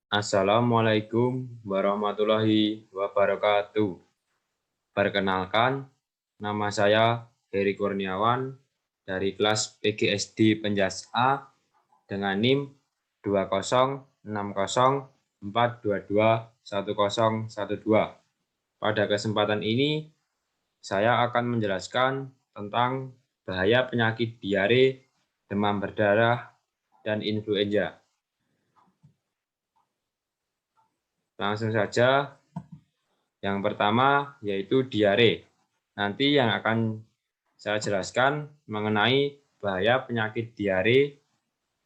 Assalamualaikum warahmatullahi wabarakatuh. Perkenalkan, nama saya Heri Kurniawan dari kelas PGSD Penjas A dengan NIM 20604221012. Pada kesempatan ini, saya akan menjelaskan tentang bahaya penyakit diare, demam berdarah, dan influenza. Langsung saja, yang pertama yaitu diare. Nanti yang akan saya jelaskan mengenai bahaya penyakit diare,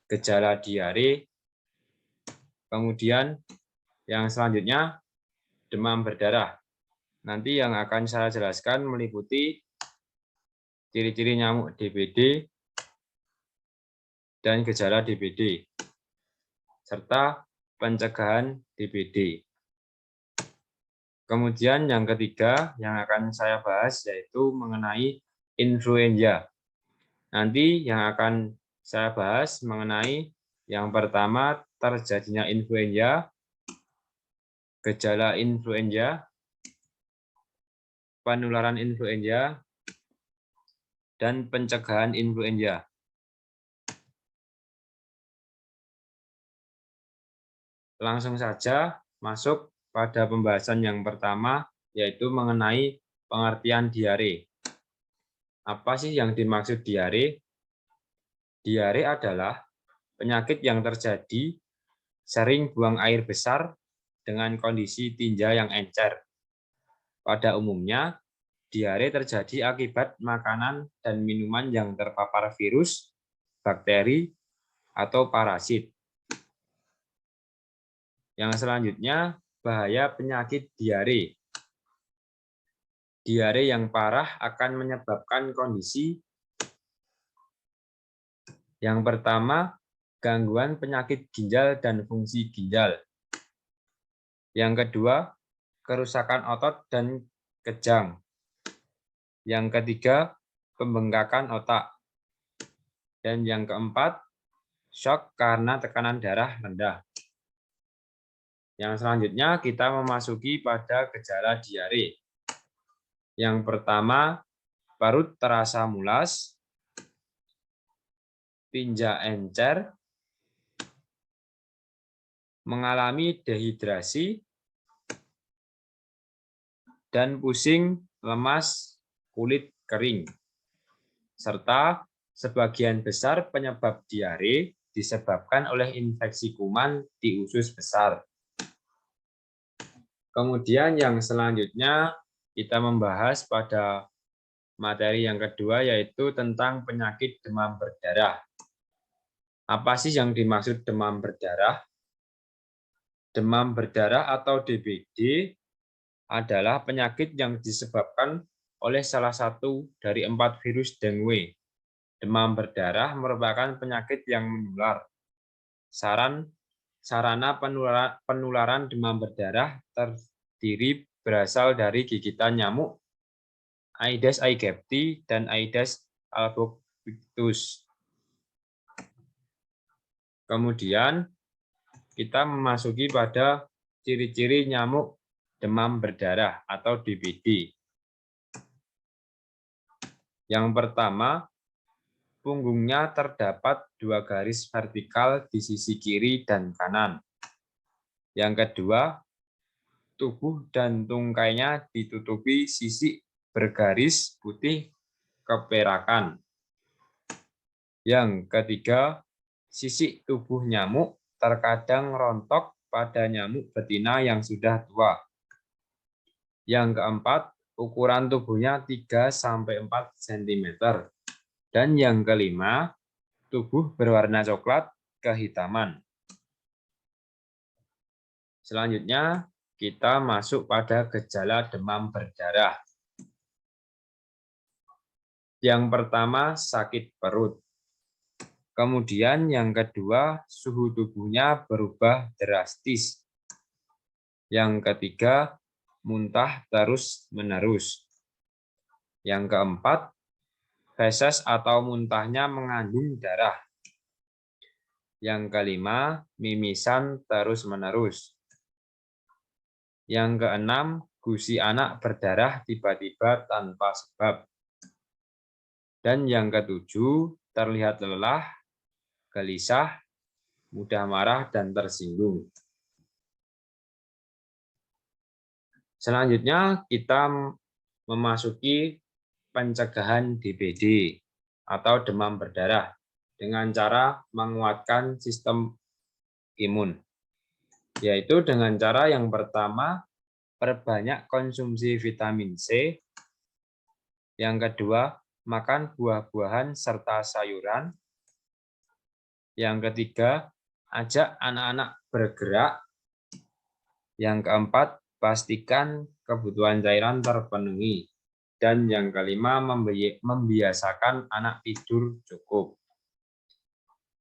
gejala diare, kemudian yang selanjutnya demam berdarah. Nanti yang akan saya jelaskan meliputi ciri-ciri nyamuk DBD dan gejala DBD, serta pencegahan DBD. Kemudian yang ketiga yang akan saya bahas yaitu mengenai influenza. Nanti yang akan saya bahas mengenai yang pertama terjadinya influenza, gejala influenza, penularan influenza, dan pencegahan influenza. Langsung saja masuk pada pembahasan yang pertama, yaitu mengenai pengertian diare. Apa sih yang dimaksud diare? Diare adalah penyakit yang terjadi sering buang air besar dengan kondisi tinja yang encer. Pada umumnya, diare terjadi akibat makanan dan minuman yang terpapar virus, bakteri, atau parasit. Yang selanjutnya, bahaya penyakit diare. Diare yang parah akan menyebabkan kondisi yang pertama, gangguan penyakit ginjal dan fungsi ginjal. Yang kedua, kerusakan otot dan kejang. Yang ketiga, pembengkakan otak. Dan yang keempat, shock karena tekanan darah rendah. Yang selanjutnya kita memasuki pada gejala diare. Yang pertama, perut terasa mulas, tinja encer, mengalami dehidrasi, dan pusing, lemas, kulit kering. Serta sebagian besar penyebab diare disebabkan oleh infeksi kuman di usus besar. Kemudian yang selanjutnya kita membahas pada materi yang kedua yaitu tentang penyakit demam berdarah. Apa sih yang dimaksud demam berdarah? Demam berdarah atau DBD adalah penyakit yang disebabkan oleh salah satu dari 4 virus dengue. Demam berdarah merupakan penyakit yang menular. Sarana penularan demam berdarah terdiri berasal dari gigitan nyamuk Aedes aegypti dan Aedes albopictus. Kemudian kita memasuki pada ciri-ciri nyamuk demam berdarah atau DBD. Yang pertama, punggungnya terdapat 2 garis vertikal di sisi kiri dan kanan. Yang kedua, tubuh dan tungkainya ditutupi sisik bergaris putih keperakan. Yang ketiga, sisik tubuh nyamuk terkadang rontok pada nyamuk betina yang sudah tua. Yang keempat, ukuran tubuhnya 3–4 cm. Dan yang kelima, tubuh berwarna coklat kehitaman. Selanjutnya, kita masuk pada gejala demam berdarah. Yang pertama, sakit perut. Kemudian yang kedua, suhu tubuhnya berubah drastis. Yang ketiga, muntah terus-menerus. Yang keempat, feses atau muntahnya mengandung darah. Yang kelima, mimisan terus-menerus. Yang keenam, gusi anak berdarah tiba-tiba tanpa sebab. Dan yang ketujuh, terlihat lelah, gelisah, mudah marah, dan tersinggung. Selanjutnya, kita memasuki pencegahan DBD atau demam berdarah dengan cara menguatkan sistem imun, yaitu dengan cara yang pertama, perbanyak konsumsi vitamin C, yang kedua, makan buah-buahan serta sayuran, yang ketiga, ajak anak-anak bergerak, yang keempat, pastikan kebutuhan cairan terpenuhi, dan yang kelima, membiasakan anak tidur cukup.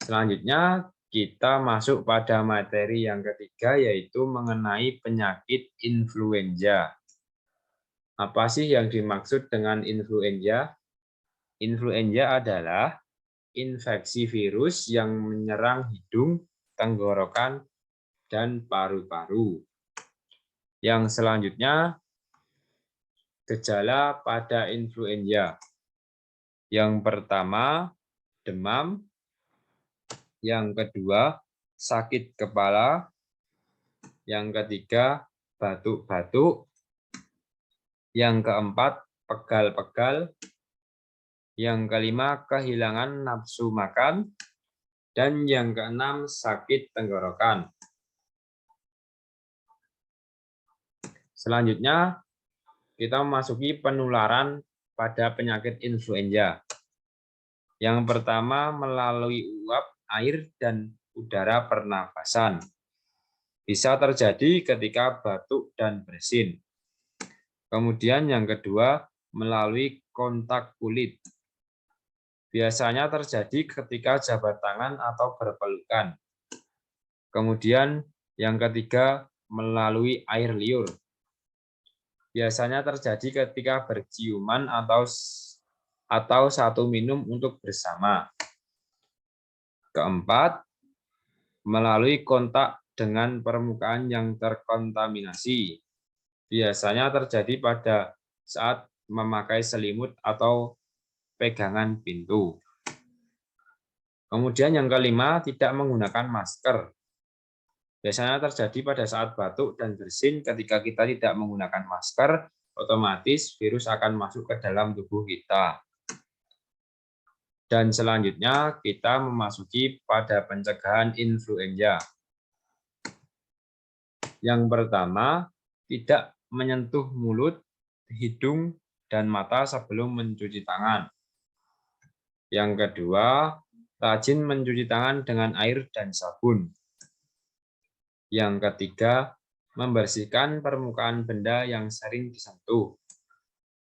Selanjutnya, kita masuk pada materi yang ketiga, yaitu mengenai penyakit influenza. Apa sih yang dimaksud dengan influenza? Influenza adalah infeksi virus yang menyerang hidung, tenggorokan, dan paru-paru. Yang selanjutnya, gejala pada influenza. Yang pertama, demam. Yang kedua, sakit kepala. Yang ketiga, batuk-batuk. Yang keempat, pegal-pegal. Yang kelima, kehilangan nafsu makan. Dan yang keenam, sakit tenggorokan. Selanjutnya, kita memasuki penularan pada penyakit influenza. Yang pertama, melalui uap, air, dan udara pernafasan. Bisa terjadi ketika batuk dan bersin. Kemudian yang kedua, melalui kontak kulit. Biasanya terjadi ketika jabat tangan atau berpelukan. Kemudian yang ketiga, melalui air liur. Biasanya terjadi ketika berciuman atau satu minum untuk bersama. Keempat, melalui kontak dengan permukaan yang terkontaminasi. Biasanya terjadi pada saat memakai selimut atau pegangan pintu. Kemudian yang kelima, tidak menggunakan masker. Biasanya terjadi pada saat batuk dan bersin. Ketika kita tidak menggunakan masker, otomatis virus akan masuk ke dalam tubuh kita. Dan selanjutnya kita memasuki pada pencegahan influenza. Yang pertama, tidak menyentuh mulut, hidung, dan mata sebelum mencuci tangan. Yang kedua, rajin mencuci tangan dengan air dan sabun. Yang ketiga, membersihkan permukaan benda yang sering disentuh.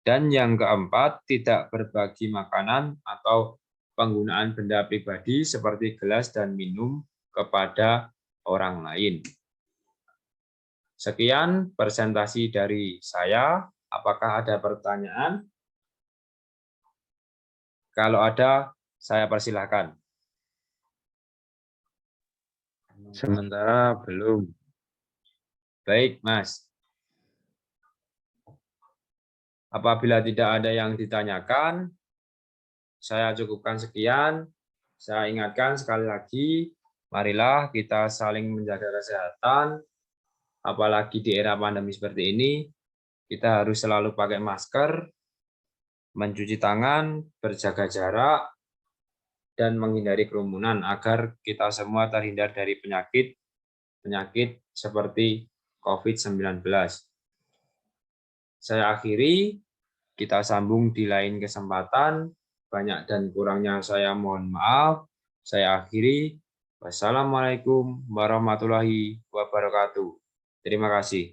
Dan yang keempat, tidak berbagi makanan atau penggunaan benda pribadi seperti gelas dan minum kepada orang lain. Sekian presentasi dari saya. Apakah ada pertanyaan? Kalau ada, saya persilahkan. Sementara belum. Baik, Mas. Apabila tidak ada yang ditanyakan, saya cukupkan sekian. Saya ingatkan sekali lagi, marilah kita saling menjaga kesehatan, apalagi di era pandemi seperti ini, kita harus selalu pakai masker, mencuci tangan, berjaga jarak, dan menghindari kerumunan agar kita semua terhindar dari penyakit seperti COVID-19. Saya akhiri, kita sambung di lain kesempatan. Banyak dan kurangnya saya mohon maaf. Saya akhiri. Wassalamualaikum warahmatullahi wabarakatuh. Terima kasih.